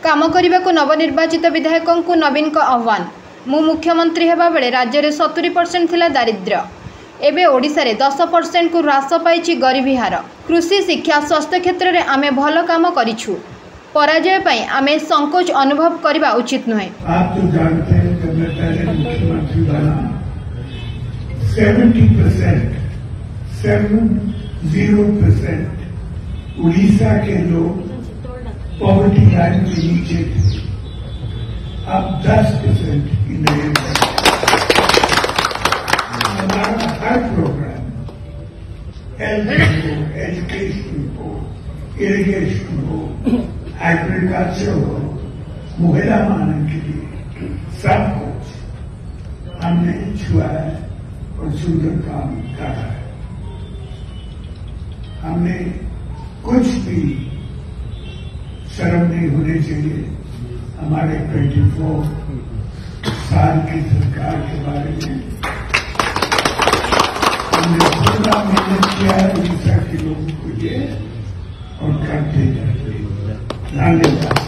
काम करने को नवनिर्वाचित विधायकों को नवीन का आह्वान। मु मुख्यमंत्री हेबा बेले राज्य में 70% थिला दारिद्र्य, एबे ओडिशा रे 10% को ह्रास पाई गरीबी हार। कृषि शिक्षा स्वास्थ्य क्षेत्र में आमे भल काम करिछु, पराजय पाई आमे संकोच अनुभव करबा उचित नुहे। आप तो जानते हैं जब मैं पहले मुख्यमंत्री बना 70% उड़ीसा के लोग पॉवर्टी लाइन के नीचे थे, अब 10% ही नहीं। हमारा हर प्रोग्राम हेल्थ हो, एजुकेशन हो, इरिगेशन हो, एग्रीकल्चर हो, महिला मानव के लिए सब कुछ हमने छुआ है और सुंदर काम करा है। हमने कुछ भी शर्म नहीं होनी चाहिए हमारे 24 साल की सरकार के बारे में। हमने पूरा मेहनत किया है उड़ीसा के लोगों को लिए और करते जाते। धन्यवाद।